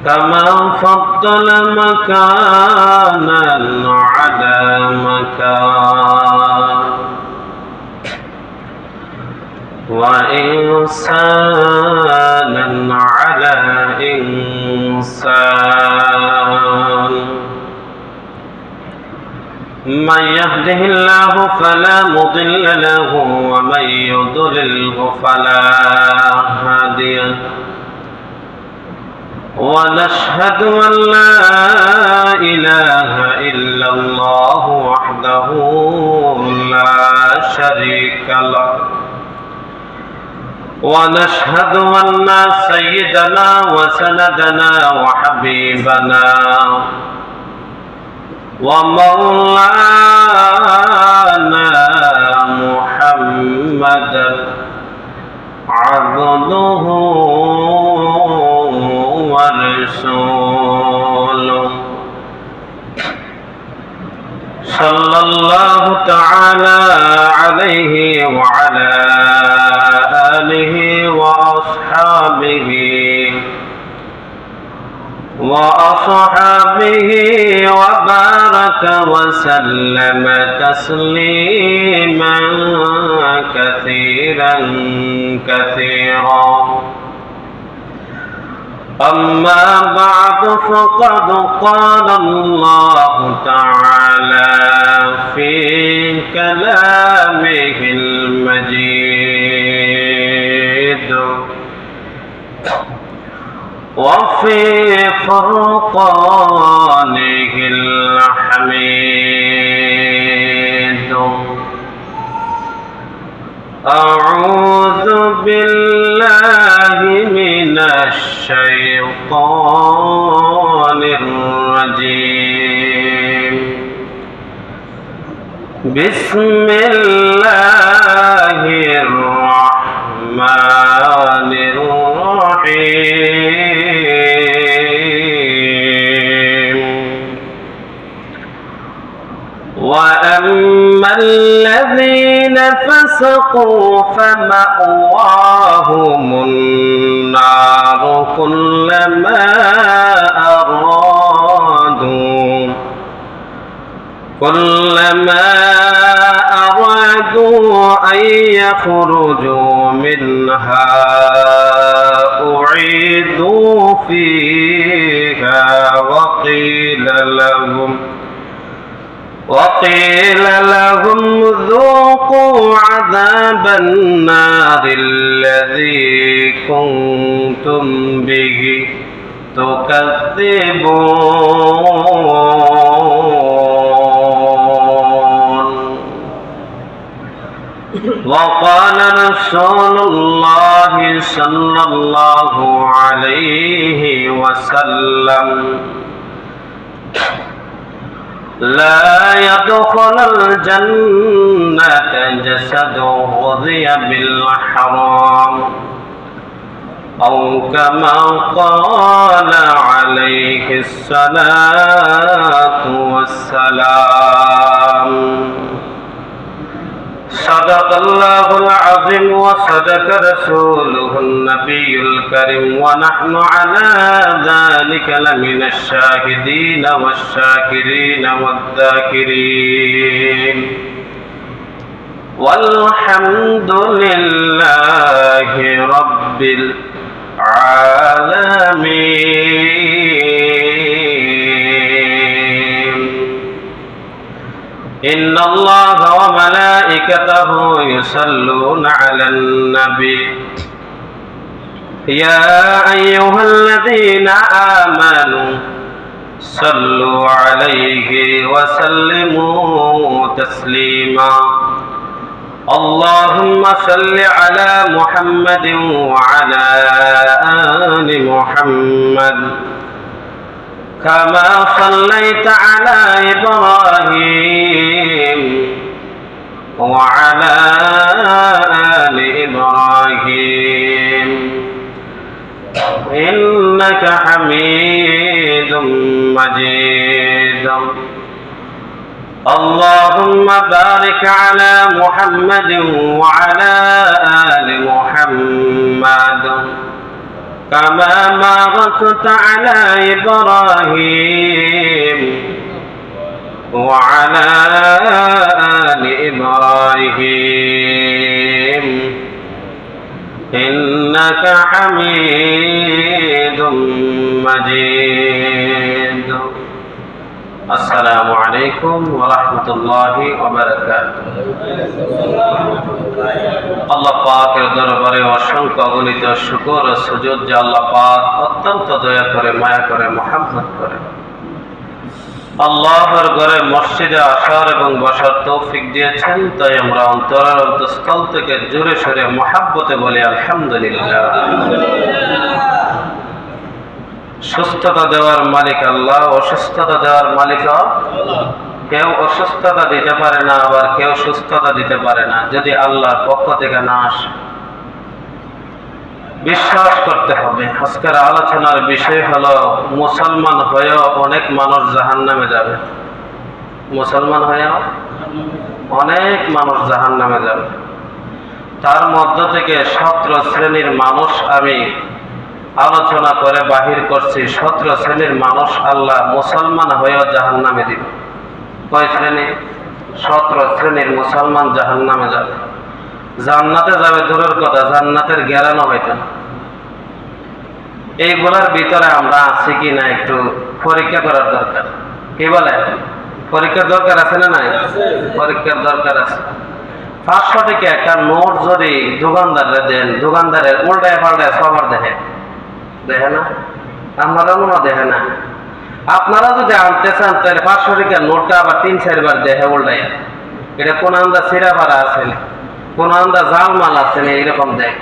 كما فضل مكانا على مكان وإنسانا على إنسان من يهده الله فلا مضل له ومن يضلله فلا هادي له ونشهد أن لا إله إلا الله وحده لا شريك له ونشهد أن سيدنا وسندنا وحبيبنا ومولانا محمدا عبده ورسوله صلى الله تعالى عليه وعلى آله وأصحابه وبارك وسلم تسليما كثيرا كثيرا أما بعد فقد قال الله تعالى في كلامه المجيد وفي فرقانه الحميد أعوذ بالله من الشيطان الرجيم بسم الله الرحمن الرحيم وأما الذين فسقوا فمأواهم النار كلما أرادوا أن يخرجوا منها أعيدوا فيها وقيل لهم ذوقوا عذاب النار الذي كنتم به تكذبون وقال رسول الله صلى الله عليه وسلم لا يدخل الجنة جسد غذي بالحرام أو كما قال عليه الصلاة والسلام صدق الله العظيم وصدق رسوله النبي الكريم ونحن على ذلك لمن الشاهدين والشاكرين والذاكرين والحمد لله رب العالمين إن الله وملائكته يصلون على النبي يا أيها الذين آمنوا صلوا عليه وسلموا تسليما اللهم صل على محمد وعلى آل محمد كما صليت على إبراهيم وعلى آل إبراهيم إنك حميد مجيد اللهم بارك على محمد وعلى آل محمد كما باركت باركت على إبراهيم وعلى آل إبراهيم إنك حميد مجيد السلام عليكم ورحمة الله وبركاته আল্লাহ পাকের দরবারে অসংখ্য অগণিত শুকর ও সুজুদ যে আল্লাহ পাক অত্যন্ত দয়া করে মায়া করে মহব্বত করে আল্লাহর ঘরে মসজিদে আসার এবং বসার তৌফিক দিয়েছেন, তাই আমরা অন্তরের অন্তঃস্থল থেকে জোরে সোরে মহব্বতে বলি আলহামদুলিল্লাহ। সুস্থতা দেওয়ার মালিক আল্লাহ, অসুস্থতা দেওয়ার মালিক আল্লাহ। কেউ অসুস্থতা দিতে পারে না, আবার কেউ সুস্থতা দিতে পারে না যদি আল্লাহর পক্ষ থেকে না আসে। বিশ্বাস করতে হবে। আজকের আলোচনার বিষয় হলো মুসলমান হয়েও অনেক মানুষ জাহান্নামে যাবে। মুসলমান হয়েও অনেক মানুষ জাহান্নামে যাবে। তার মধ্য থেকে 17 শ্রেণীর মানুষ আমি আলোচনা করে বাহির করছি। 17 শ্রেণীর মানুষ আল্লাহ মুসলমান হয়েও জাহান্নামে দিবে। কয় শ্রেণী? 17 শ্রেণীর মুসলমান জাহান্নামে যাবে। জান্নাতে যাবে দূরের কথা, জান্নাতের জ্ঞানও হইতো না। এইগুলোর ভিতরে আমরা আছি কি না একটু পরীক্ষা করার দরকার। কি বলে? পরীক্ষার দরকার আছে না নাই? পরীক্ষার দরকার আছে। 500 টাকা একটা নোট যদি দোকানদারে দেন, দোকানদারের উল্টায় পাল্টায় সবার দেখে না, আপনারা মনে দেখে না। আপনারা যদি আনতে চান তাহলে 500 টাকার নোটটা আবার 3-4 বার দেখে উল্টায়। এটা কোন আন্দা সিরাপাড়া আছে, কোন আন্দা জালমাল আছে না, এরকম দেখ।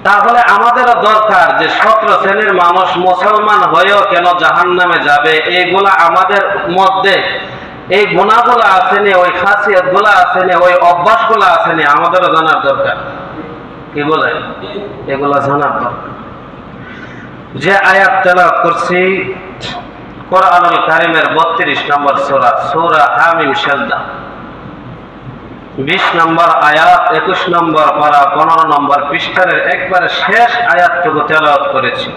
তাহলে আমাদেরও দরকার যে 17 শ্রেণীর মানুষ মুসলমান হয়েও কেন জাহান্নামে যাবে, এইগুলা আমাদের মধ্যে এই গুণাগুলো আসেনি, ওই খাসিয়ত গুলা আসেনি, ওই অভ্যাস গুলা আসেনি, আমাদেরও জানার দরকার। কি বলে? এগুলা জানার দরকার। যে আয়াত তেলাওয়াত করছি কোরআনুল কারীমের 32 নম্বর সূরা, সূরা হামিম সাজদা, 20 নম্বর আয়াত, 21 নম্বর পারা, 15 নম্বর পৃষ্ঠার একবারে শেষ আয়াতটুকু তেলাওয়াত করেছি।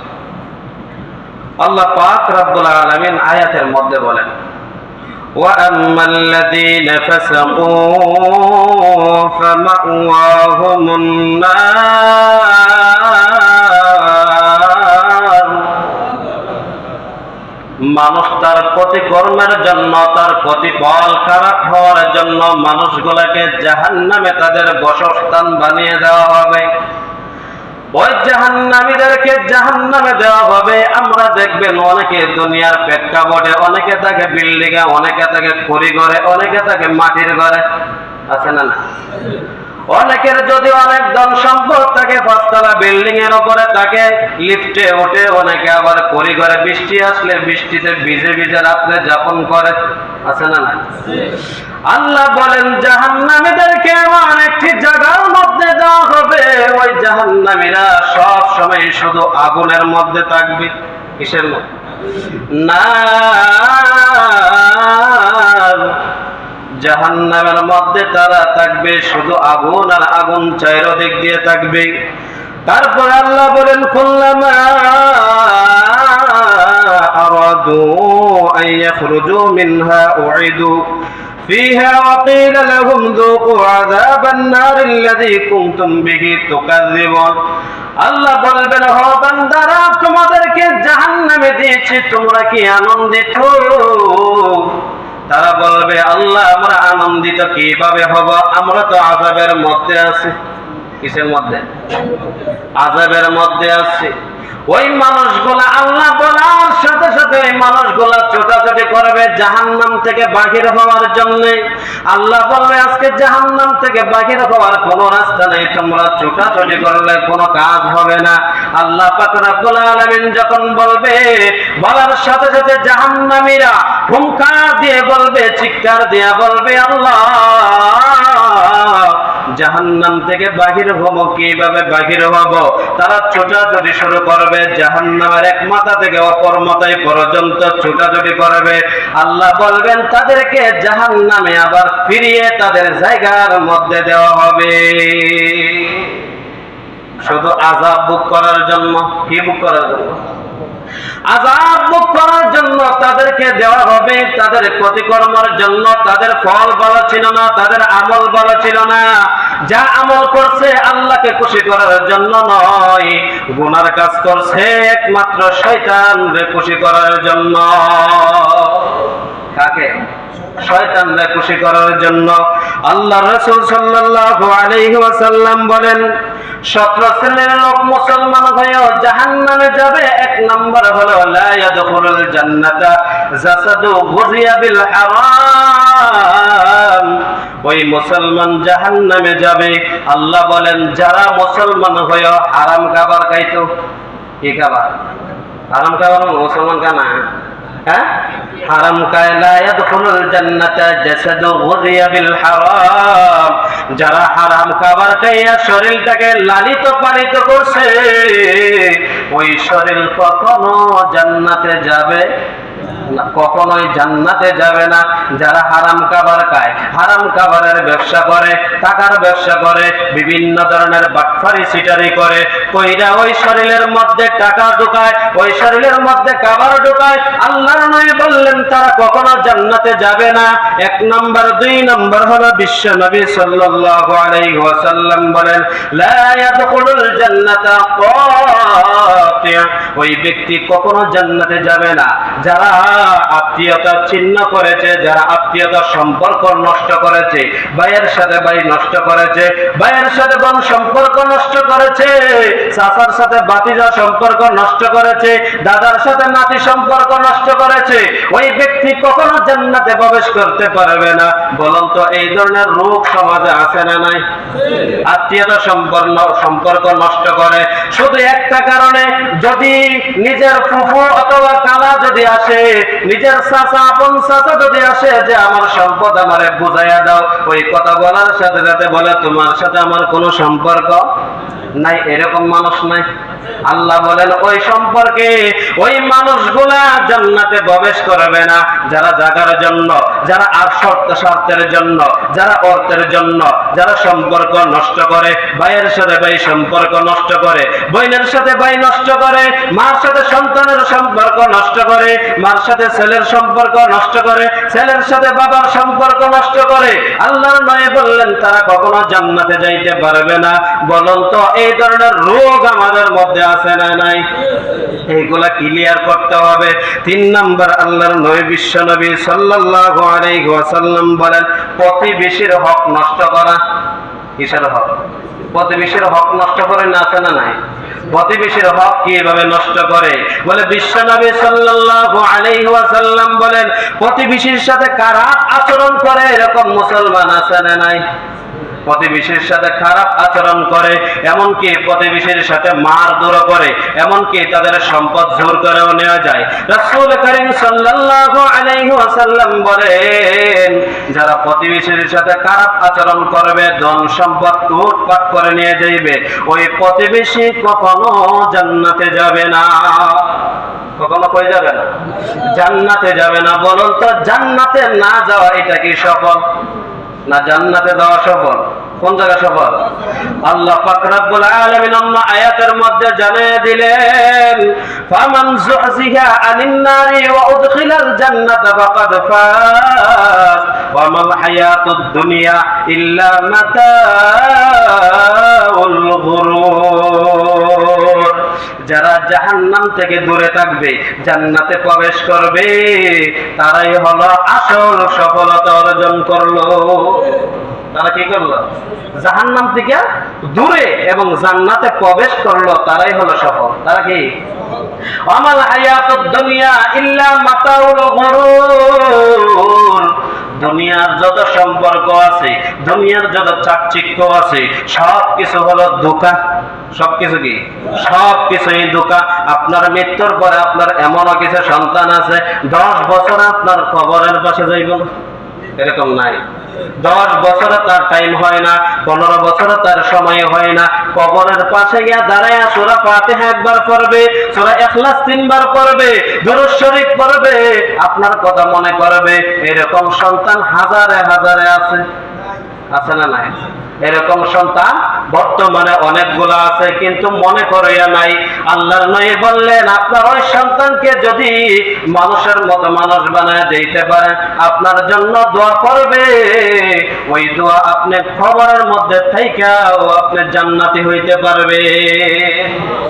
আল্লাহ পাক রব্বুল আলামিন আয়াতের মধ্যে বলেন, وَأَمَّا الَّذِينَ فَسَقُوا فَمَأْوَاهُمُ النَّارُ। মানুষ তার প্রতিকর্মের জন্য, তার প্রতিফল খারাপ হওয়ার জন্য মানুষগুলোকে জাহান্নামে তাদের বাসস্থান বানিয়ে দেওয়া হবে। ওই জাহান্নামীদেরকে জাহান্নামে দেওয়া হবে। আমরা দেখবেন অনেকে দুনিয়ার প্রেক্ষাপটে, অনেকে থাকে বিল্ডিং এ, অনেকে থাকে খড়ি ঘরে, অনেকে থাকে মাটির ঘরে, আছে না? অনেকের যদি অনেক ধন সম্পদ থাকে, 5 তলা বিল্ডিং এর উপরে থাকে, লিফটে ওঠে, অনেকে আবার খড়ি ঘরে বৃষ্টি আসলে বৃষ্টিতে ভিজে ভিজে রাত্রে যাপন করে, আছে না? আল্লাহ বলেন জাহান্নামীদেরকে এমন একটি জায়গার মধ্যে দেওয়া হবে, ওই জাহান্নামীরা সব সময় শুধু আগুনের মধ্যে থাকবে। কিসের মধ্যে? না, জাহান্নামের মধ্যে তারা থাকবে, শুধু আগুন আর আগুন চারিদিক দিয়ে থাকবে। তারপর আল্লাহ বলেন কুল্লামা আরাদু আন ইয়াখরুজু মিনহা উইদু فيها وقيل لهم ذوقوا عذاب النار الذي كنتم به تكذبون। আল্লাহ বলবেন, ও বান্দারা, তোমাদেরকে জাহান্নামে দিয়েছি, তোমরা কি আনন্দিত? তারা বলবে, আল্লাহ আমরা আনন্দিত কিভাবে হব, আমরা তো আযাবের মধ্যে আছি। কিসের মধ্যে? আযাবের মধ্যে আছি। ওই মানুষগুলা আল্লাহ বলার সাথে সাথে ওই মানুষগুলা ছোটাছুটি করবে জাহান্নাম থেকে বাহির হওয়ার জন্য। আল্লাহ বলবে, আজকে জাহান্নাম থেকে বাহির হওয়ার কোনো রাস্তা নেই, তোমরা ছোটাছুটি করলে কোনো কাজ হবে না। আল্লাহ পাক রব্বুল আলামিন যখন বলবে, বলার সাথে সাথে জাহান্নামীরা হুঙ্কার দিয়ে বলবে, চিৎকার দিয়ে বলবে, আল্লাহ জাহান্নাম থেকে বাহির হব, কিভাবে বাহির হব? তারা ছোটাছুটি শুরু করবে, জাহান্নামের এক মাথা থেকে অপর মাথায় পর্যন্ত ছোটাছুটি করবে। আল্লাহ বলবেন, তাদেরকে জাহান্নামে আবার ফিরিয়ে তাদের জায়গার মধ্যে দেওয়া হবে, শুধু আযাব ভোগ করার জন্য। কি ভোগ করার জন্য? আযাব ভোগ করার জন্য তাদেরকে দেওয়া হবে, তাদের প্রতিকর্মের জন্য তাদের ফল ভালো ছিল না, তাদের আমল ভালো ছিল না। যা আমল করছে আল্লাহকে খুশি করার জন্য নয়, গুনার কাজ করছে একমাত্র শয়তানকে খুশি করার জন্য। কাকে? শয়তানকে খুশি করার জন্য। আল্লাহর রাসূল সাল্লাল্লাহু আলাইহি ওয়াসাল্লাম বলেন 17 শ্রেণীর লোক মুসলমান হয়েও জাহান্নামে যাবে। এক নম্বর হলো লা ইয়াদখুলুল জান্নাতা জাসাদু গুযিয়া বিল হারাম। ওই মুসলমান জাহান্নামে যাবে। আল্লাহ বলেন যারা মুসলমান হয়েও হারাম খাবার খাইতো। কি খাবার? হারাম খাবার মুসলমান খানা, হ্যাঁ? হারাম খায়। লা ইয়াদখুলুল জান্নাতা জাসাদু গুযিয়া বিল হারাম। যারা হারাম খাবার খাইয়া শরীরটাকে লালিত পালিত করছে, ওই শরীর কখনো জান্নাতে যাবে না, কখনোই জান্নাতে যাবে না। যারা হারাম খাবার খায়, হারাম খাবারের ব্যবসা করে, টাকার ব্যবসা করে, বিভিন্ন ধরনের বাটফারি সিটারি করে, কইরা ওই শরীরের মধ্যে টাকা ঢুকায়, ওই শরীরের মধ্যে খাবার ঢুকায়, আল্লাহর নবী বললেন তারা কখনো জান্নাতে যাবে না। এক নম্বর। 2 নম্বর হলো বিশ্ব নবী সাল্লাল্লাহু আলাইহি ওয়াসাল্লাম বলেন লা ইয়াদখুলুল জান্নাতা কাতি'। ওই ব্যক্তি কখনো জান্নাতে যাবে না যারা আত্মীয়তা ছিন্ন করেছে, যারা আত্মীয়তার সম্পর্ক নষ্ট করেছে, ভাইয়ের সাথে ভাই নষ্ট করেছে, ভাইয়ের সাথে বোন সম্পর্ক নষ্ট করেছে, চাচার সাথে ভাতিজা সম্পর্ক নষ্ট করেছে, দাদার সাথে নাতি সম্পর্ক নষ্ট করেছে, ওই ব্যক্তি কখনো জান্নাতে প্রবেশ করতে পারবে না। বলুন তো এই ধরনের রোগ সমাজে আছে না নাই? আত্মীয়তা সম্পর্ক নষ্ট করে শুধু একটা কারণে, যদি নিজের ফুফু অথবা খালা যদি আসে, নিজের চাচা আপন চাচা যদি আসে যে আমার সম্পদ আমারে বুঝাইয়া দাও, ওই কথা বলার সাথে সাথে বলে তোমার সাথে আমার কোনো সম্পর্ক নাই। এরকম মানুষ নাই। আল্লাহ বলেন ওই সম্পর্কে ওই মানুষগুলা জান্নাতে প্রবেশ করবে না। যারা জায়গার জন্য, যারা স্বার্থের জন্য, যারা অর্থের জন্য, যারা সম্পর্ক নষ্ট করে, ভাইয়ের সাথে ভাই সম্পর্ক নষ্ট করে, বোনের সাথে ভাই নষ্ট করে, মার সাথে সন্তানের সম্পর্ক নষ্ট করে, মার সাথে ছেলের সম্পর্ক নষ্ট করে, ছেলের সাথে বাবার সম্পর্ক নষ্ট করে, আল্লাহর নবী বললেন তারা কখনো জান্নাতে যাইতে পারবে না। বলুন তো এই ধরনের রোগ আমাদের মধ্যে আছে না নাই? এইগুলা ক্লিয়ার করতে হবে। 3 নম্বর আল্লাহর নবী বিশ্ব নবী সাল্লাল্লাহু আলাইহি ওয়াসাল্লাম বলেন প্রতিবেশীর হক নষ্ট করা। কিসের হক? প্রতিবেশীর হক নষ্ট করে না আছে না নাই? প্রতিবেশীর হক কিভাবে নষ্ট করে? বলে বিশ্ব নবী সাল্লাল্লাহু আলাইহি ওয়াসাল্লাম বলেন প্রতিবেশীর সাথে খারাপ আচরণ করে এরকম মুসলমান আছে না নাই? প্রতিবেশীর সাথে খারাপ আচরণ করে, এমনকি প্রতিবেশীর সাথে মারধর করে, এমনকি তাদের সম্পদ জোর করেও নেওয়া যায়। রাসূল করিম সাল্লাল্লাহু আলাইহি ওয়াসাল্লাম বলেন যারা প্রতিবেশীর সাথে খারাপ আচরণ করবে, ধন সম্পদ লুটপাট করে নিয়ে যাইবে, ওই প্রতিবেশী কখনো জান্নাতে যাবে না। কখনো কই যাবে না? জান্নাতে যাবে না। বলুন তো জান্নাতে না যাওয়া এটা কি সফল না জান্নাতে যাওয়া সফল? কোন জায়গা সফল? আল্লাহ পাক রব্বুল আলামিন অন্য আয়াতের মধ্যে জানিয়ে দিলেন ফামান যুহজিহা আনিন নারি ওয়া উদখিলাল জান্নাতা ফাকাদ ফাজ ওয়া মাল হায়াতুদ দুনিয়া ইল্লা মাতাউল গুরুর। যারা জাহান্নাম থেকে দূরে থাকবে, জান্নাতে প্রবেশ করবে, তারাই হলো আসল সফলতা অর্জন করলো। তারা কি করলো? জাহান্নাম থেকে দূরে এবং জান্নাতে প্রবেশ করলো, তারাই হলো সফল। তারা কি? আমাল হায়াতুদ দুনিয়া ইল্লা মাতাউল গুরুর। দুনিয়ার যত সম্পর্ক আছে, দুনিয়ার যত চাকচিক্য আছে, সবকিছু হলো ধোঁকা। সবকিছু কি? সবকিছুই ধোঁকা। আপনার মৃত্যুর পরে আপনার এমনও কিছু সন্তান আছে 10 বছর আপনার কবরের পাশে যাইব না, এরকম নাই। 10 বছর তার টাইম হয় না, 15 বছর তার সময় হয় না, কবরের পাশে গিয়া দাঁড়ায় সূরা ফাতিহা একবার পড়বে, সূরা ইখলাস 3 বার পড়বে, দুরূদ শরীফ পড়বে, আপনার কথা মনে করবে। এরকম সন্তান হাজারে হাজারে আছে, আছে না নাই? এরকম সন্তান বর্তমানে অনেকগুলো আছে, কিন্তু মনে করিয়া নাই। আল্লাহর নবী বললেন, আপনার ওই সন্তানকে যদি মানুষের মতো মানুষ বানায় দিতে পারেন, আপনার জন্য দোয়া করবে, ওই দোয়া আপনি খবরের মধ্যে থাইকাও আপনি জান্নাতি হইতে পারবে।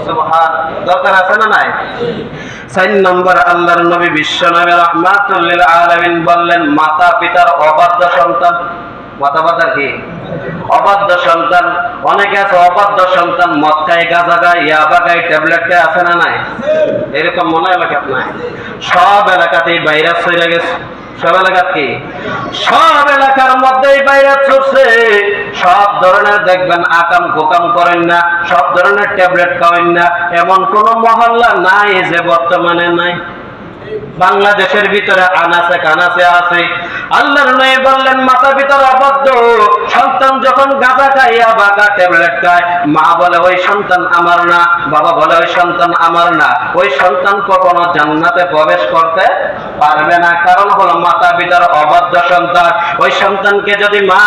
সুবহান, দরকার আছে না নাই? 4 নম্বর, আল্লাহর নবী বিশ্ব নবী রাহমাতুল লিল আলামিন বললেন, মাতা পিতার অবাধ্য সন্তান। মাতা পিতার কি অবাধ্য সন্তান? অনেকে আছে অবাধ্য সন্তান, মদ খায়, গাঁজা খায়, ইয়াবা খায়, ট্যাবলেট খায়, আছে না নাই? এরকম মনে এলাকাত নাই? সব এলাকাতেই ভাইরাস ছড়িয়ে গেছে। সব এলাকাত কি? সব এলাকার মধ্যেই ভাইরাস ছড়ছে। সব ধরনের দেখবেন আকাম গোকাম করেন না, সব ধরনের ট্যাবলেট খাওয়েন না, এমন কোন মহল্লা নাই যে বর্তমানে নাই। বাংলাদেশের ভিতরে আনাচে কানাচে আছে। আল্লাহর নবী বললেন, মাতা পিতার অবাধ্য সন্তান যখন গাঁজা খায়, ইয়াবা খায়, ট্যাবলেট খায়, মা বলে ওই সন্তান আমার না, বাবা বলে ওই সন্তান আমার না, ওই সন্তান কখনো জান্নাতে প্রবেশ করতে পারবে না। কারণ হলো মাতা পিতার অবাধ্য সন্তান। ওই সন্তানকে যদি মা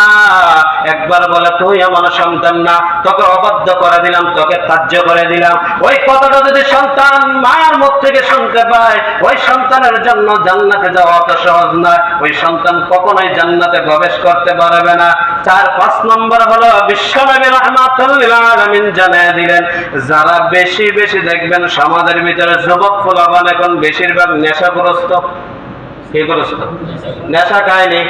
একবার বলে তুই আমার সন্তান না, তোকে অবাধ্য করে দিলাম, তোকে ত্যায্য করে দিলাম, ওই কথাটা যদি সন্তান মায়ের মুখ থেকে শুনতে পায়, ওই সন্তানের জন্য জান্নাতে যাওয়া অত সহজ নয়। ওই সন্তান কখনোই জান্নাতে প্রবেশ করতে পারবে না। 4-5 নম্বর হলো বিশ্বনবী রাহমাতুল লিল আলামিন জানিয়ে দিলেন, যারা বেশি বেশি দেখবেন সমাজের ভিতরে যুবক ফুলাবান এখন বেশিরভাগ নেশাগ্রস্ত। কি গ্রস্ত? নেশা খায়নি,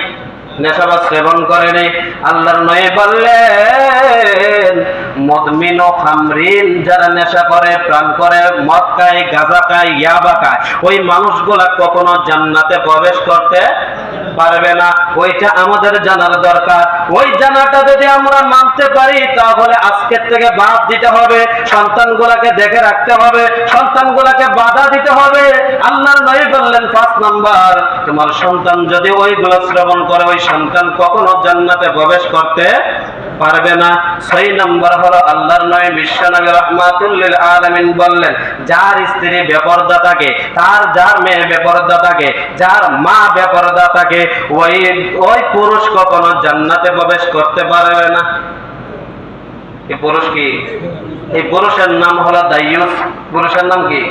নেশাবাদ সেবন করেনি। আল্লাহর নবী বললেন, মুদমিন ও খামরিন, যারা নেশা করে, প্রাণ করে, মদ খায়, গাঁজা খায়, ইয়াবা খায়, ওই মানুষগুলা কখনো জান্নাতে প্রবেশ করতে পারবে না। ওইটা আমাদের জানার দরকার। ওই জানাটা যদি আমরা মানতে পারি, তাহলে আজকের থেকে বাদ দিতে হবে, সন্তানগুলাকে দেখে রাখতে হবে, সন্তানগুলাকে বাধা দিতে হবে। আল্লাহর নবী বললেন, 5 নাম্বার, তোমার সন্তান যদি ওইগুলো শ্রবণ করে, ওই সন্তান কখনো জান্নাতে প্রবেশ করতে পারবে না। 6 নম্বর হলো আল্লাহর নবী বিশ্বনবী রাহমাতুল লিল আলামিন বললেন, যার স্ত্রী বেপরদা থাকে, যার মেয়ে বেপরদা থাকে, যার মা বেপরদা থাকে, ওই পুরুষ কখনো জান্নাতে প্রবেশ করতে পারবে না। এই পুরুষ কি? এই পুরুষের নাম হলো দাইয়ুস। পুরুষের নাম কি?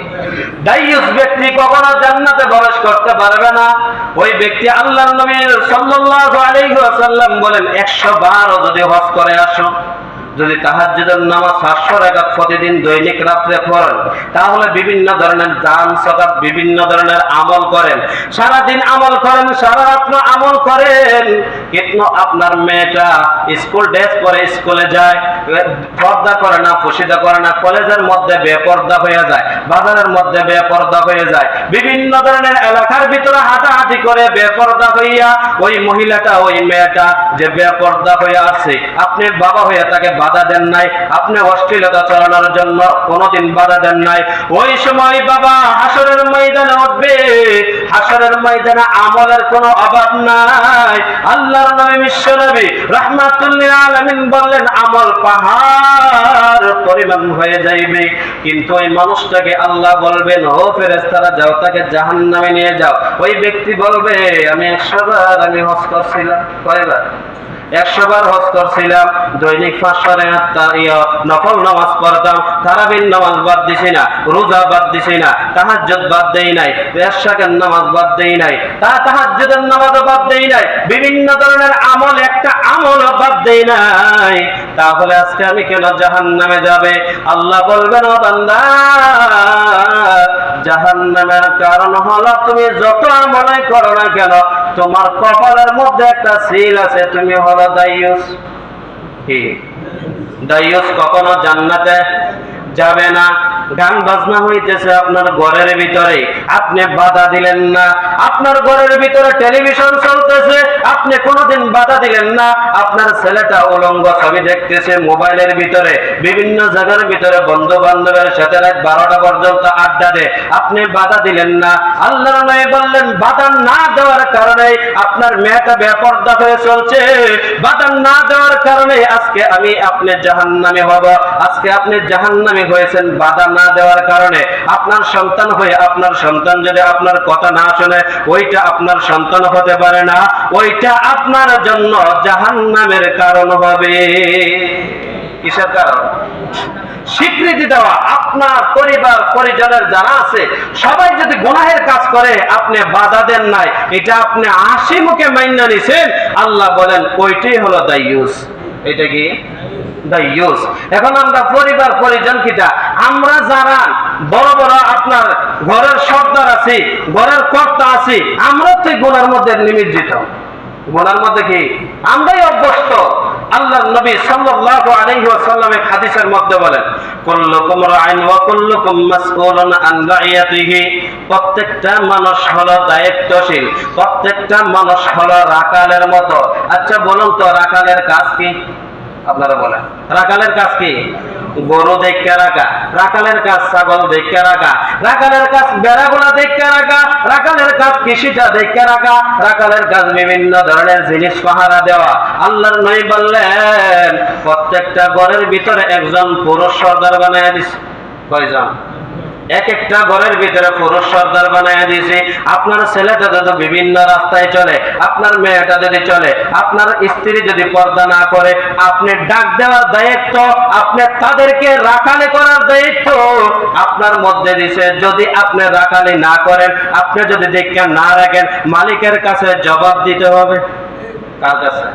দাইয়ুস ব্যক্তি কখনো জান্নাতে প্রবেশ করতে পারবে না। ওই ব্যক্তি, আল্লাহর নবী সাল্লাল্লাহু আলাইহি ওয়াসাল্লাম বলেন, 100 বার যদি হজ করে আসো, যদি তাহাজ্জুদের নামাজ 500 রাকাত প্রতিদিন দৈনিক রাত্রে পড়েন, তাহলে বিভিন্ন ধরনের দান সদকা, বিভিন্ন ধরনের আমল করেন, সারা দিন আমল করেন, সারা রাত্র আমল করেন, কিন্তু আপনার মেয়েটা স্কুল ড্রেস পরে স্কুলে যায়, পর্দা করে না, পশিদা করে না, কলেজের মধ্যে বেপর্দা হয়ে যায়, বাজারের মধ্যে বেপর্দা হয়ে যায়, বিভিন্ন ধরনের এলাকার ভিতরে হাঁটাহাঁটি করে বেপর্দা হইয়া, ওই মহিলাটা, ওই মেয়েটা যে বেপর্দা হয়ে আছে, আপনি বাবা হয়ে তাকে বাধা দেন নাই, আপনি অশ্লীলতা চালানোর জন্য কোনোদিন বাধা দেন নাই। ওই সময় বাবা হাসরের ময়দানে উঠবে, হাসরের ময়দানে আমলের কোনো অভাব নাই। আল্লাহর নবী বিশ্বনবী রাহমাতুল লিল আলামিন বললেন, আমল পাহাড় পরিমাণ হয়ে যাইবে, কিন্তু ওই মানুষটাকে আল্লাহ বলবেন, ও ফেরেশতারা যাও, তাকে জাহান্নামে নিয়ে যাও। ওই ব্যক্তি বলবে, আমি 100 বার আমি হজ করছিলাম। কয়বার? 100 বার হজ করছিলাম, দৈনিক 500 রাকাত নফল নামাজ পড়তাম, তারাবির নামাজ বাদ দিছি না, রোজা বাদ দিছি না, তাহাজ্জুদ বাদ দেই নাই, এশাকের নামাজ বাদ দেই নাই, তাহাজ্জুদের নামাজও বাদ দেই নাই, বিভিন্ন ধরনের আমল একটা আমলও বাদ দেই নাই, তাহলে আজকে আমি কেন জাহান্নামে যাবে? আল্লাহ বলবেন, ও বান্দা, জাহান্নামের কারণ হলো তুমি যত আমলই করো না কেন, তোমার কপালের মধ্যে একটা সিল আছে, তুমি হলো দাইয়ুস। কি? দাইয়ুস কখনো জান্নাতে যাবে না। গান বাজনা হইতেছে আপনার ঘরের ভিতরে, আপনি বাধা দিলেন না। আপনার ঘরের ভিতরে টেলিভিশন চলতেছে, আপনি কোনোদিন বাধা দিলেন না। আপনার ছেলেটা উলঙ্গ ছবি দেখতেছে মোবাইলের ভিতরে, বিভিন্ন জায়গার ভিতরে বন্ধু বান্ধবের সাথে রাত 12টা পর্যন্ত আড্ডা দেয়, আপনি বাধা দিলেন না। আল্লাহর নবী বললেন, বাধা না দেওয়ার কারণে আপনার মেয়েটা বেপরদা হয়ে চলছে, বাধা না দেওয়ার কারণে আজকে আপনি জাহান্নামী হব, আজকে আপনি জাহান্নামী হয়েছেন। বাধা না না দেওয়ার কারণে আপনার সন্তান হয়ে আপনার সন্তান যদি আপনার কথা না শুনে, ওইটা আপনার সন্তান হতে পারে না, ওইটা আপনার জন্য জাহান্নামের কারণ হবে। কিসের কারণ? স্বীকৃতি দেওয়া। আপনার পরিবার পরিজনের যারা আছে সবাই যদি গুনাহের কাজ করে, আপনি বাধা দেন নাই, এটা আপনি হাসি মুখে মাইনা নিছেন, আল্লাহ বলেন ওইটাই হলো দায়ুস। এটা কি দায়ুস? এখন আমরা পরিবার পরিজন কিটা, আমরা যারা বড় বড় আপনার ঘরের সর্দার আছি, ঘরের কর্তা আছি, আমরা তো গুনার মধ্যে নিমজ্জিত। গুনার মধ্যে কি আমরাই অভ্যস্ত। আল্লাহর নবী সাল্লাল্লাহু আলাইহি ওয়াসাল্লাম এক হাদিসের মধ্যে বলেন, কুল্লুকুম রাইন ওয়া কুল্লুকুম মাসউলুন আন রাইয়াতিহি। প্রত্যেকটা মানুষ হলো দায়িত্বশীল, প্রত্যেকটা মানুষ হলো রাখালের মতো। আচ্ছা বলুন তো, রাখালের কাজ কি? আপনারা বলেন, রাখালের কাজ কি? গরু দেখে রাখা, রাখালের কাজ ছাগল দেখে রাখা, রাখালের কাজ বেড়াগুলা দেখে রাখা, রাখালের কাজ কৃষিটা দেখে রাখা, রাখালের কাজ বিভিন্ন ধরনের জিনিস পাহারা দেওয়া। আল্লাহর নবী বললেন প্রত্যেকটা ঘরের ভিতরে একজন পুরুষ সর্দার বানায় দিছে। কয়জন? এক একটা ঘরের ভিতরে পুরুষ সর্দার বানায় দিয়েছে। আপনার ছেলেটা যদি বিভিন্ন রাস্তায় চলে, আপনার মেয়েটা যদি চলে, আপনার স্ত্রী যদি পর্দা না করে, আপনি ডাক দেওয়ার দায়িত্ব, আপনি তাদেরকে রাখালি করার দায়িত্ব আপনার মধ্যে দিছে। যদি আপনি রাখালি না করেন, আপনি যদি দেখে না রাখেন, মালিকের কাছে জবাব দিতে হবে। কার কাছে?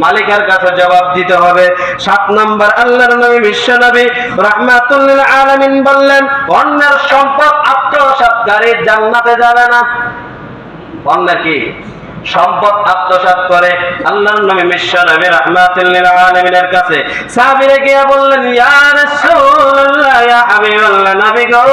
মালিকের কাছে জবাব দিতে হবে। 7 নম্বর, আল্লাহর নবী বিশ্ব নবী রাহমাতুল লিল আলামিন বললেন, অন্যের সম্পদ আত্মসাৎকারী জান্নাতে যাবে না। অন্যের কি সম্পদ আত্মসাৎ করে? আল্লাহর নবী বিশ্ব নবী রাহমাতুল লিল আলামিনের কাছে সাহাবীরা গিয়ে বললেন, ইয়া রাসূলুল্লাহ, ইয়া হাবিবাল্লাহ, নবী গো,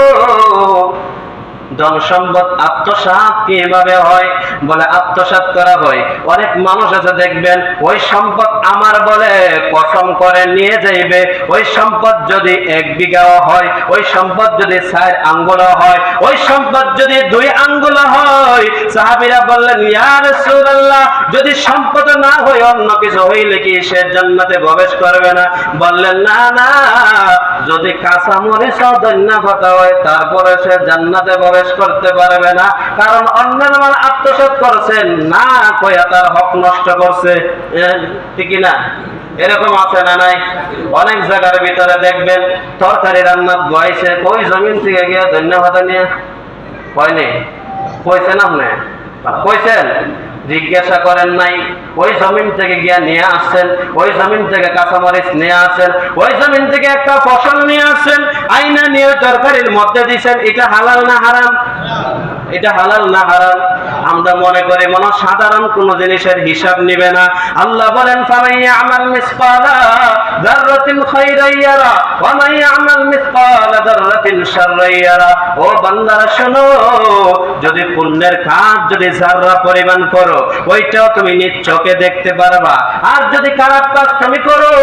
ধন সম্পদ আত্মসাৎ কিভাবে হয়? বলে আত্মসাৎ করা হয়, অনেক মানুষ আছে দেখবেন, ওই সম্পদ আমার বলে কসম করে নিয়ে যাইবে। ওই সম্পদ যদি 1 বিঘাও হয়, ওই সম্পদ যদি 4 আঙ্গুলও হয়, ওই সম্পদ যদি 2 আঙ্গুল হয়। সাহাবীরা বললেন, ইয়া রাসূলুল্লাহ, যদি সম্পদ না হয় অন্য কিছু হইলে কি সে জান্নাতে প্রবেশ করবে না? বললেন, না না, যদি কাঁচা মরিচ দৈন্য কথা হয় তারপরে সে জান্নাতে প্রবেশ করতে পারবে না, কারণ অন্যের মাল আত্মসাৎ করছেন না কইয়া তার হক নষ্ট করছে। ঠিক না? এরকম আছে না নাই? অনেক জায়গার ভিতরে দেখবেন তরকারি রান্না বয়সে ওই জমিন থেকে গিয়ে ধন্যবাদ নিয়ে হয়নি, কইছেন আপনি? কইছেন? জিজ্ঞাসা করেন নাই? ওই জমিন থেকে গিয়া নিয়ে আসছেন, ওই জমিন থেকে কাঁচামরিচ নিয়ে আসছেন, ওই জমিন থেকে একটা ফসল নিয়ে আসছেন, আইনা নিয়ে তরকারির মধ্যে দিচ্ছেন। এটা হালাল না হারাম? এটা হালাল না হারাম? আমরা মনে করি মনে সাধারণ কোন জিনিসের হিসাব নিবে না। আল্লাহ বলেন, ফামান ইয়ামাল মিসকালা যাররাতিন খায়রান ইয়ারা ওয়া মান ইয়ামাল মিসকালা যাররাতিন শাররান ইয়ারা। ও বান্দারা শোনো, যদি পুণ্যের কাজ যদি যাররা পরিমাণ করো, ওইটাও তুমি নিজ চোখে দেখতে পারবা। আর যদি খারাপ কাজ তুমি করো,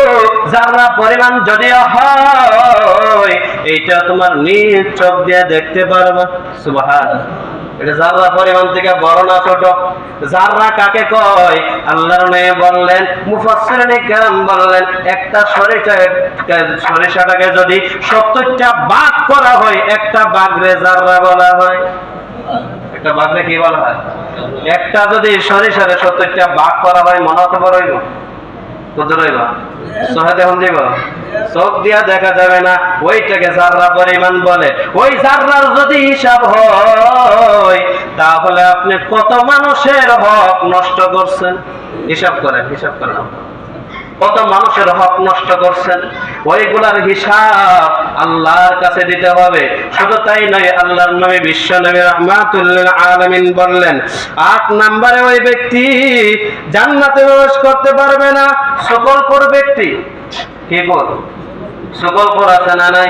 যাররা পরিমাণ যদি হয়, এইটা তোমার নিজ চোখ দিয়ে দেখতে পারবা। সুবহানাল্লাহ। এটা যাররা পরিমাণ থেকে বড় না ছোট? যাররা কাকে কয়? আল্লাহর নবী বললেন, মুফাসসিরিনে কেরাম বললেন, একটা সরিষাটাকে যদি 70টা ভাগ করা হয়, একটা ভাগরে যাররা বলা হয়। একটা ভাগরে কি বলা হয়? একটা যদি সরিষারে 70টা ভাগ করা হয়, মনে হতে বড় হইব? কত রইব? সহায়তা হন দিব? চোখ দিয়া দেখা যাবে না, ওইটাকে যাররা পরিমাণ বলে। ওই যাররার যদি হিসাব হয়, তাহলে আপনি কত মানুষের হক নষ্ট করছেন? হিসাব করেন, হিসাব করেন, কত মানুষের হক নষ্ট করছেন। ওইগুলার হিসাব আল্লাহর কাছে দিতে হবে। শুধু তাই নয়, আল্লাহর নবী বিশ্ব নবী রাহমাতুল লিল আলামিন বললেন, 8 নম্বরে ওই ব্যক্তি জান্নাতে প্রবেশ করতে পারবে না সকলপুর ব্যক্তি। কি বল? সকলপুর আছে না নাই?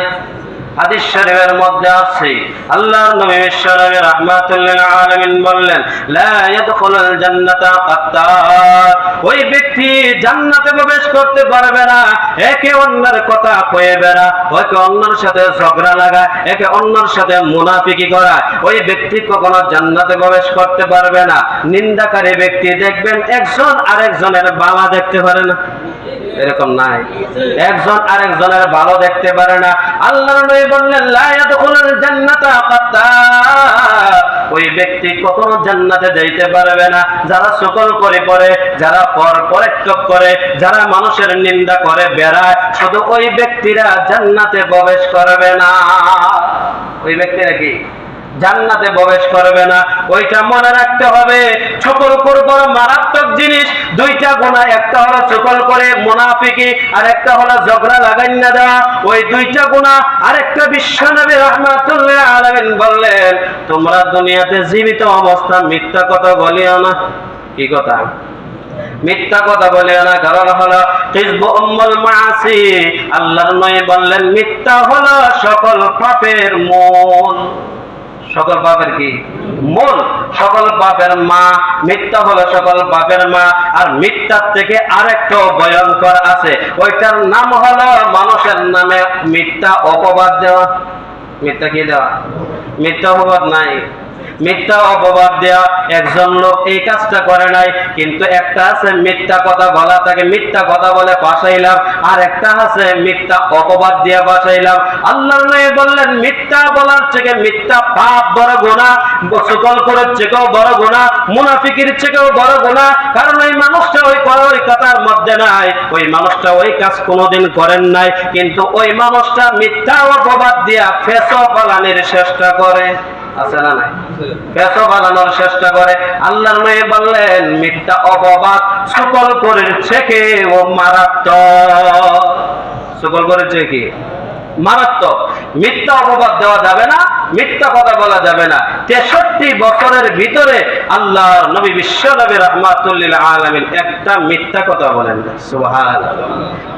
হাদিস শরীফের মধ্যে আছে, আল্লাহর নবী বিশ্ব নবী রাহমাতুল লিল আলামিন বললেন, লা ইয়াদখুলুল জান্নাতা কাত্তার। ওই ব্যক্তি জান্নাতে প্রবেশ করতে পারবে না একে অন্যের কথা কয়ে বেড়া, একে অন্যের সাথে ঝগড়া লাগা, একে অন্যের সাথে মুনাফিকি করা। ওই ব্যক্তি কখনো জান্নাতে প্রবেশ করতে পারবে না। নিন্দাকারী ব্যক্তি দেখবেন একজন আরেকজনের বালা দেখতে পারে না। এরকম নাই। একজন আরেকজনের ভালো দেখতে পারে না। আল্লাহর নবী বললেন লা ইয়াদখুলুল জান্নাতা কাত্তা, ওই ব্যক্তি কখনো জান্নাতে যাইতে পারবে না যারা সকল করে পড়ে, যারা পরক্ষেপ করে, যারা মানুষের নিন্দা করে বেড়ায়, শুধু ওই ব্যক্তিরা জান্নাতে প্রবেশ করবে না। ওই ব্যক্তিরা কি জান্নাতে প্রবেশ করবে না। ওইটা মনে রাখতে হবে। চকল করে বড় মারাত্মক জিনিস। দুইটা গুনাহ, একটা হলো চকল করে মুনাফিকি, আর একটা হলো ঝগড়া লাগাইনা দেওয়া। ওই দুইটা গুনাহ। আরেকটা বিশ্বনবী রাহমাতুল্লাহ আলাইহি বললেন, তোমরা দুনিয়াতে জীবিত অবস্থা মিথ্যা কথা বলিও না। কি কথা? মিথ্যা কথা বলিও না। কারণ হলো কিযবু উম্মুল মাআসি। আল্লাহর নবী বললেন মিথ্যা হলো সকল পাপের মূল। সকল পাপের কি মূল? সকল পাপের মা। মিথ্যা হলো সকল পাপের মা। আর মিথ্যার থেকে আরেকটা ভয়ঙ্কর আছে, ওইটার নাম হলো মানুষের নামে মিথ্যা অপবাদ দেওয়া। মিথ্যা কি দেওয়া? মিথ্যা অপবাদ নাই, মিথ্যা অপবাদ দেওয়া। একজন লোক এই কাজটা করে নাই, কিন্তু একটা আছে মিথ্যা কথা বলা, তাকে মিথ্যা কথা বলে ফাঁসাইলাম, আর একটা আছে মিথ্যা অপবাদ দিয়ে ফাঁসাইলাম। আল্লাহর নবী বললেন মিথ্যা বলার থেকে মিথ্যা পাপ বড় গুনাহ, সকল করার থেকেও বড় গুনাহ, মুনাফিকির থেকেও বড় গুনাহ। কারণ ওই মানুষটা ওই কথার মধ্যে নাই, ওই মানুষটা ওই কাজ কোনোদিন করেন নাই, কিন্তু ওই মানুষটা মিথ্যা অপবাদ দিয়া ফেসো পালানোর চেষ্টা করে। আছে না নাই? পেছো বানানোর চেষ্টা করে। আল্লাহর নবী বললেন মিথ্যা অপবাদ সকল করে থেকে ও মারাত্মক। সকল করে কি মারাত্মক। মিথ্যা অপবাদ দেওয়া যাবে না, মিথ্যা কথা বলা যাবে না। 63 বছরের ভিতরে আল্লাহর নবী বিশ্বনবী রাহমাতুল্লিল আলামিন একটা মিথ্যা কথা বলেন না। সুবহানাল্লাহ।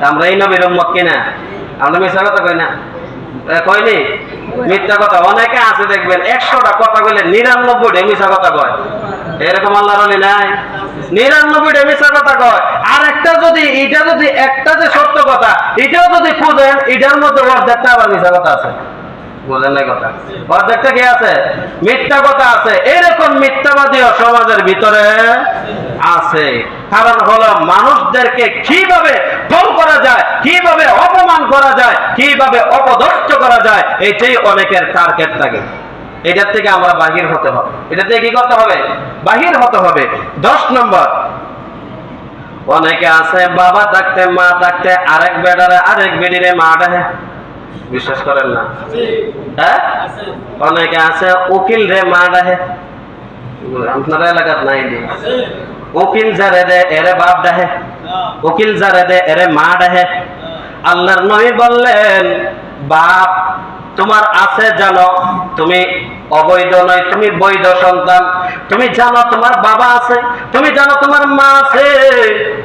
আমরা এই নবীর উম্মত কিনা? আমরা মিথ্যা কথা কই না? কয়নি? মিথ্যা কথা অনেকে আছে, দেখবেন 100টা কথা বলে 99টা মিথ্যা কথা কয়। এরকম আল্লাহর ওলি নাই? 99টা মিথ্যা কথা কয়। আর একটা যদি এটা যদি একটা যে সত্য কথা, এটাও যদি খুঁজেন, এটার মধ্যে অর্ধেকটা আবার মিথ্যা কথা আছে। বলেন না কথা? অর্ধেকটা কি আছে? মিথ্যা কথা আছে। এরকম মিথ্যাবাদীও সমাজের ভিতরে আছে। কারণ হলো মানুষদেরকে কিভাবে ঢং করা যায়, কিভাবে অপমান করা যায়, কিভাবে অপদস্থ করা যায়, এটাই অনেকের টার্গেট থাকে। এটার থেকে আমরা বাহির হতে হবে। এটা থেকে কি করতে হবে? বাহির হতে হবে। 10 নম্বর, অনেকে আছে বাবা থাকতে মা থাকতে আরেক বেটারে আরেক বেডিরে মা ডাকে। বিশ্বাস করেন না? হ্যাঁ, অনেকে আছে উকিল রে মা ডাকে। আপনার এলাকাত নাই? উকিল যারে দে এরে বাপ ডাকে, উকিল যারে দে এরে মা ডাকে। আল্লাহর নবী বললেন বাপ তোমার আছে জানো, তুমি অবৈধ নয়, তুমি বৈধ সন্তান। তুমি জানো তোমার বাবা আছে, তুমি জানো তোমার মা আছে।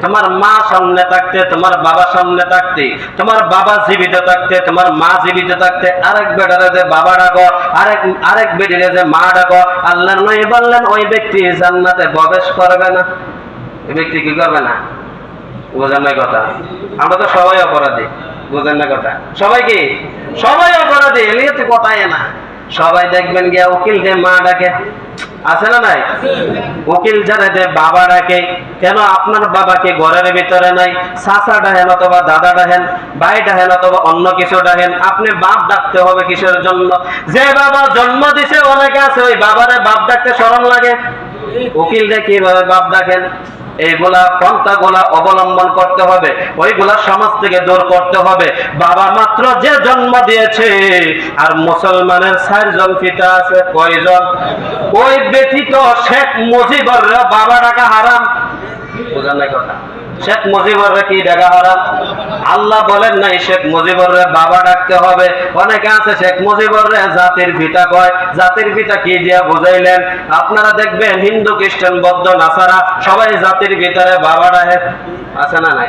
তোমার মা সামনে থাকতে, তোমার বাবা সামনে থাকতে, তোমার বাবা জীবিত থাকতে, তোমার মা জীবিত থাকতে আরেক বেটারে যে বাবা ডাকো, আরেক বেটিরে যে মা ডাকো, আল্লাহর নবী বললেন ওই ব্যক্তি জান্নাতে প্রবেশ করবে না। ওই ব্যক্তি কি করবে না? বুঝেন না কথা? আমরা তো সবাই অপরাধী। বুঝেন না কথা? সবাই কি? সবাই অপরাধী। এলিয়ে তো কথাই না। সবাই দেখবেন গিয়া উকিল যে মা ডাকে। আছে না নাই? উকিল যারা যে বাবা ডাকে। কেন? আপনার বাবাকে ঘরের ভিতরে নাই, চাচা ডাহেন অথবা দাদা ডাহেন, ভাই ডাহেন অথবা অন্য কিছু ডাহেন, আপনি বাপ ডাকতে হবে কিসের জন্য? যে বাবা জন্ম দিছে, অনেকে আছে ওই বাবারে বাপ ডাকতে শরম লাগে। উকিল রে কিভাবে বাপ ডাকেন? এইগুলা পন্থাগুলা অবলম্বন করতে হবে, ওইগুলা সমাজ থেকে দূর করতে হবে। বাবা মাত্র যে জন্ম দিয়েছে, আর মুসলমানের 4 জন পিতা আছে। কয়জন? ওই ব্যতীত শেখ মুজিবুর বাবা ডাকা হারাম। বুঝেন না কথা? শেখ মুজিবুর কি ডাকা হারাম? আল্লাহ বলেন নাই শেখ মুজিবুর বাবা ডাকতে হবে। অনেকে আছে শেখ মুজিবুর জাতির পিতা কয়। জাতির পিতা কি দিয়া বুঝাইলেন? আপনারা দেখবেন হিন্দু খ্রিস্টান বৌদ্ধ নাসারা সবাই জাতির ভিতরে বাবা ডাকে। আছে না নাই?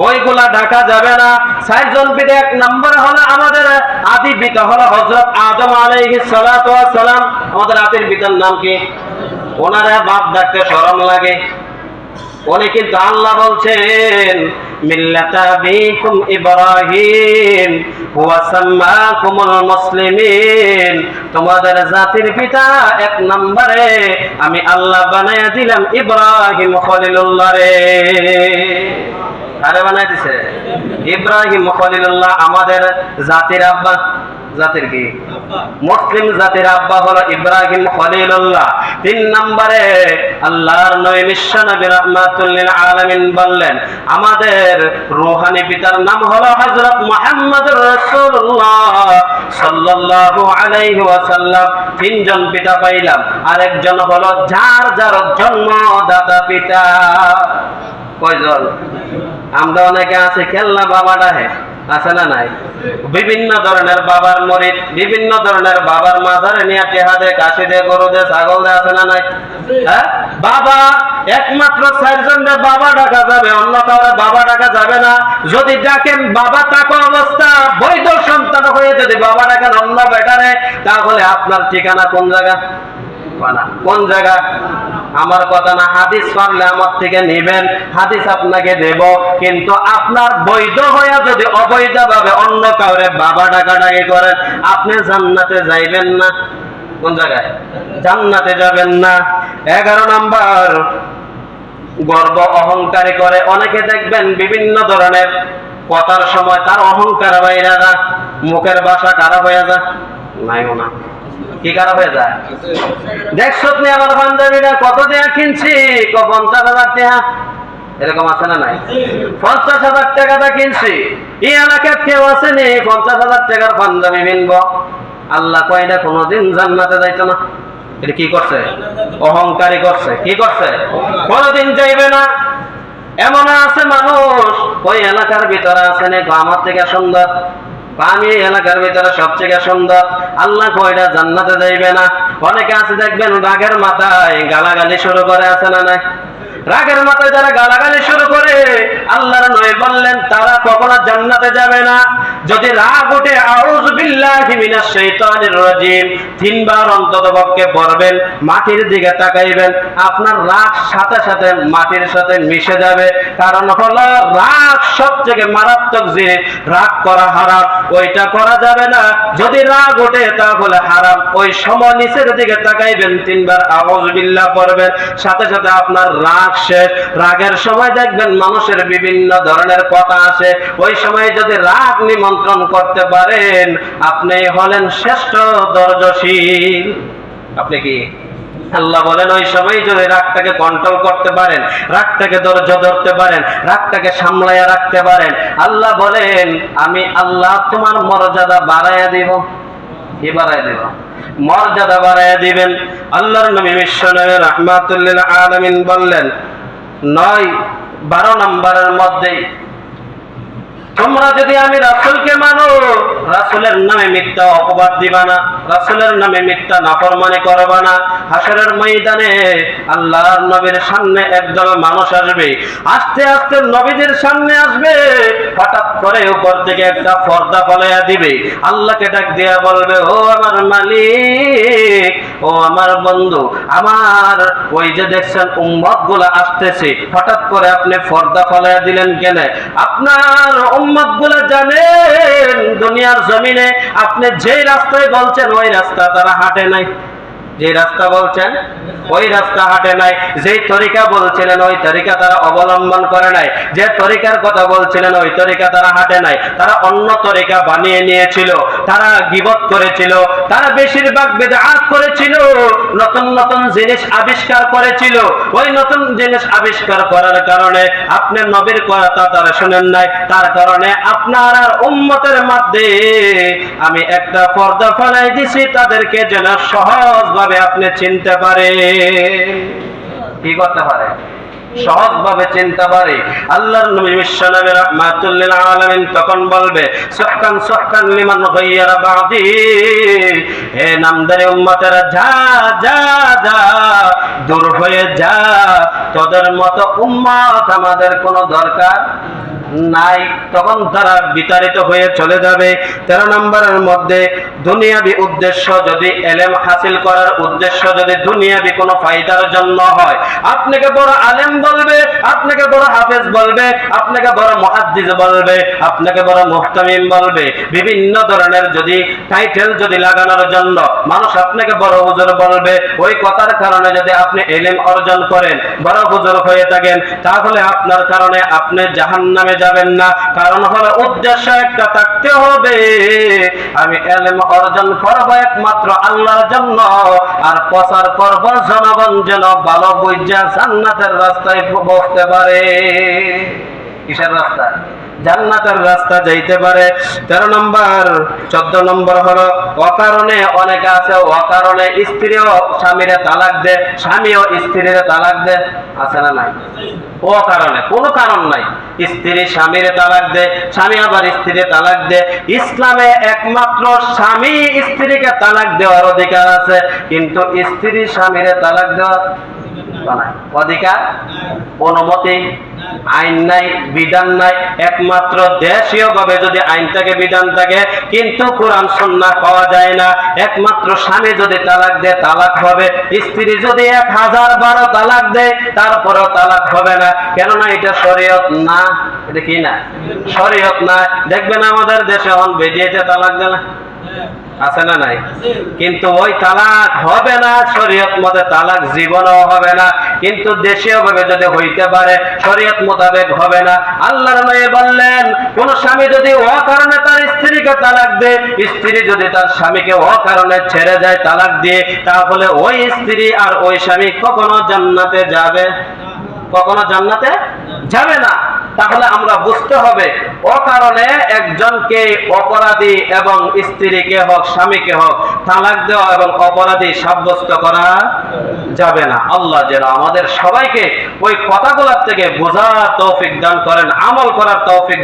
ওইগুলা ঢাকা যাবে না। 4 জন পিতা। 1 নম্বরে হলো আমাদের আদি পিতা হলো হযরত আদম আলাইহিস সালাতু ওয়াস সালাম। আমাদের আদির পিতার নাম কি? ওনারা বাপ ডাকতে শরম লাগে। উনি কিন্তু আল্লাহ বলছেন মিল্লাতা বিকুম ইব্রাহিম হুয়া সাম্মাকুমুল মুসলিমিন। তোমাদের জাতির পিতা 1 নম্বরে আমি আল্লাহ বানায়া দিলাম ইব্রাহিম খলিলুল্লাহ রে। আরে বানাই দিছে। ইব্রাহিম খলিলুল্লাহ আমাদের জাতির আব্বা, জাতির কি? মুসলিম জাতির আব্বা হলো ইব্রাহিম খলিলুল্লাহ। 3 নম্বরে আল্লাহর নবী বিশ্ব নবী রাহমাতুল লিল আলামিন বললেন আমাদের রূহানি পিতার নাম হলো হযরত মুহাম্মদুর রাসূলুল্লাহ সাল্লাল্লাহু আলাইহি ওয়াসাল্লাম। 3 জন পিতা পাইলাম, আরেকজন হলো যার যার জন্মদাতা পিতা। কয়জন? আমরা অনেকে আছে কেল্লা বাবা ডাহে, আছে না নাই? বিভিন্ন ধরনের বাবার মরিদ, বিভিন্ন ধরনের বাবার মাজারে নিয়ে টেহা দে, কাশি দে, গরু দে, ছাগল দে, আছে না নাই? হ্যাঁ, বাবা একমাত্র 4 জনের বাবা ডাকা যাবে, অন্য কাউরে বাবা ডাকা যাবে না। যদি ডাকেন বাবা থাকা অবস্থা বৈধ সন্তান হয়ে যদি বাবা ডাকেন অন্য বেটারে, তাহলে আপনার ঠিকানা কোন জায়গা? কোন জায়গা? আমার কথা না, হাদিস পারলে আমার থেকে নেবেন, হাদিস আপনাকে দেব। কিন্তু আপনার বৈধ হয়ে যদি অবৈধভাবে অন্য কাউরে বাবা ডাকাডাকি করেন, আপনি জান্নাতে যাইবেন না। কোন জায়গায়? জান্নাতে যাবেন না। 11 নম্বর, গর্ব অহংকারী করে অনেকে দেখবেন বিভিন্ন ধরনের কথার সময় তার অহংকার বাইরে যা, মুখের ভাষা খারাপ হয়ে যায়। নাই না, কি খারাপ হয়ে যায়? দেখছো তুমি আমার বান্ধবীরা কত দেয়া কিনছি? 50,000 টাকা। এরকম আছে না নাই? 50,000 টাকাটা কিনছি। এই এলাকার কেউ আসেনি 50,000 টাকার বান্ধবী কিনবো? আল্লাহ কয় না কোনোদিন জান্নাতে যাইতো না। এটা কি করছে? অহংকারী করছে। কি করছে? কোনোদিন যাইবে না। এমন আছে মানুষ ওই এলাকার ভিতরে আসেনি, আমার থেকে সুন্দর, আমি এলাকার ভিতরে সবচেয়ে সুন্দর, আল্লাহ কয়টা জান্নাতে যাইবে না। অনেকে আছে দেখবেন রাগের মাথায় গালাগালি শুরু করে, আছে না নাই? রাগের মাথায় যারা গালাগালি শুরু করে, আল্লাহর নবী বললেন তারা কখনো জান্নাতে যাবে না। যদি রাগ ওঠে আউযু বিল্লাহি মিনাশ শাইতানির রাজিম 3 বার অন্তত পক্ষে পড়বেন, মাটির দিকে তাকাইবেন, আপনার রাগ সাথে সাথে মাটির সাথে মিশে যাবে। কারণ হলো রাগ সবথেকে মারাত্মক জিনিস, রাগ করা হারাম, ওইটা করা যাবে না। যদি রাগ ওঠে তাহলে হারাম। ওই সময় নিচের দিকে তাকাইবেন, 3 বার আউযু বিল্লাহ পড়বেন, সাথে সাথে আপনার রাগ শেষ। রাগের সময় দেখবেন মানুষের বিভিন্ন ধরনের কথা আসে, ওই সময় যদি রাগ নিমন্ত্রণ করতে পারেন, আপনি হলেন শ্রেষ্ঠ ধৈর্যশীল। আপনি কি? আল্লাহ বলেন ওই সময় যদি রাগটাকে কন্ট্রোল করতে পারেন, রাগটাকে ধৈর্য ধরতে পারেন, রাগটাকে সামলায়া রাখতে পারেন, আল্লাহ বলেন আমি আল্লাহ তোমার মর্যাদা বাড়াইয়া দিব। কি বাড়াইয়া দিব? মর্যাদা বাড়াইয়া দিবেন। আল্লাহর নবী বিশ্বনবী রাহমাতুল লিল আলামিন বললেন 9-12 নম্বরের মধ্যে, তোমরা যদি আমি রাসূলকে মানো, রাসূলের নামে মিথ্যা অপবাদ দিবা না, রাসূলের নামে মিথ্যা নাফরমানি করবা না। হাসরের ময়দানে আল্লাহর নবীর সামনে একদল মানুষ আসবে, আস্তে আস্তে নবীদের সামনে আসবে, হঠাৎ করে উপর থেকে একটা পর্দা ফলাইয়া দিবে, আল্লাহকে ডাক দিয়া বলবে ও আমার মালিক, ও আমার বন্ধু, আমার ওই যে দেখছেন উম্মতগুলো আসতেছে, হঠাৎ করে আপনি পর্দা ফলাইয়া দিলেন কেন? আপনার উম্মতগুলো জানেন দুনিয়ার জমিনে আপনি যে রাস্তায় বলছেন ওই রাস্তা তারা হাঁটে নাই, যে রাস্তা বলছেন ওই রাস্তা হাঁটে নাই, যেই তরিকা বলছিলেন ওই তরিকা তারা অবলম্বন করে নাই, যে তরিকার কথা বলছিলেন ওই তরিকা তারা হাঁটে নাই, তারা অন্য তরিকা বানিয়ে নিয়েছিল, তারা গীবত করেছিল, তারা বেশিরভাগ বিদআত করেছিল, নতুন নতুন জিনিস আবিষ্কার করেছিল। ওই নতুন জিনিস আবিষ্কার করার কারণে আপনি নবীর কথা তারা শুনেন নাই, তার কারণে আপনার আর উম্মতের মধ্যে আমি একটা পর্দা ফেলাই দিছি, তাদেরকে যেন সহজভাবে আপনি চিনতে পারে। কি করতে পারে? সহজভাবে চিনতে পারে। আল্লাহর নবী বিশ্বনবী রাহমাতুল লিল আলামিন তখন বলবে সুহকান সুহকান লিমান গায়্যারা বাদি, হে নামদারি উম্মতেরা যা যা যা, দূর হয়ে যা, তোদের মতো উম্মত আমাদের কোনো দরকার নাই, তখন তারা বিতাড়িত হয়ে চলে যাবে। 13 নম্বরের মধ্যে দুনিয়াবি উদ্দেশ্য, যদি ইলম হাসিল করার উদ্দেশ্য যদি দুনিয়াবি কোনো ফায়দার জন্য হয়, আপনাকে বড় আলেম বলবে, আপনাকে বড় হাফেজ বলবে, আপনাকে বড় মুহাদ্দিস বলবে, আপনাকে বড় মুহতামিম বলবে, বিভিন্ন ধরনের যদি টাইটেল যদি লাগানোর জন্য মানুষ আপনাকে বড় হুজুর বলবে, ওই কথার কারণে যদি আপনি ইলম অর্জন করেন, বড় হুজুর হয়ে থাকেন, তাহলে আপনার কারণে আপনি জাহান্নামে যাবেন না। কারণ হলো উদ্দেশ্য একটা থাকতে হবে, আমি ইলম অর্জন করব একমাত্র আল্লাহর জন্য, আর প্রচার করব জনগণ যেন ভালো বুঝা জান্নাতের রাস্তায় বসতে পারে। কিসের রাস্তা? জান্নাতের রাস্তা যাইতে পারে। 13 নম্বর। 14 নম্বর হলো অকারণে, অনেকে আছে অকারণে স্ত্রীও স্বামীরে তালাক দেয়, স্বামীও স্ত্রীরে তালাক দেয়, আছে না নাই? অকারণে, কোনো কারণ নাই, স্ত্রী স্বামীরে তালাক দেয়, স্বামী আবার স্ত্রীরে তালাক দেয়। ইসলামে একমাত্র স্বামী স্ত্রীকে তালাক দেওয়ার অধিকার আছে, কিন্তু স্ত্রী স্বামীরে তালাক দেওয়ার অধিকার, অনুমতি, আইন নাই, বিধান নাই। একমাত্র দেশীয় ভাবে যদি আইন থাকে, বিধান থাকে, কিন্তু কোরআন সুন্নাহ পাওয়া যায় না। একমাত্র স্বামী যদি তালাক দেয় তালাক হবে, স্ত্রী যদি 1012 তালাক দেয় তারপরেও তালাক হবে না। কেননা এটা শরীয়ত না। এটা কি না? শরীয়ত না। দেখবেন আমাদের দেশে এখন বেদিয়েতে তালাক দেয় না, আছে না নাই? কিন্তু ওই তালাক হবে না, শরীয়ত মতে তালাক জীবনও হবে না। কিন্তু দেশীয় ভাবে যদি হইতে পারে, শরীয়ত মোতাবেক হবে না। আল্লাহর নবী বললেন, কোন স্বামী যদি অকারণে তার স্ত্রীকে তালাক দেয়, স্ত্রী যদি তার স্বামীকে অকারণে ছেড়ে যায় তালাক দিয়ে, তাহলে ওই স্ত্রী আর ওই স্বামী কখনো জান্নাতে যাবে? কখনো জান্নাতে যাবে না। তাহলে আমরা বুঝতে হবে, অকারণে একজনকে অপরাধী এবং স্ত্রীকে হোক স্বামীকে হোক তালাক দেওয়া এবং অপরাধী সাব্যস্ত করা যাবে না। আল্লাহ যেন আমাদের সবাইকে ওই কথাগুলোর থেকে বোঝার তৌফিক দান করেন, আমল করার তৌফিক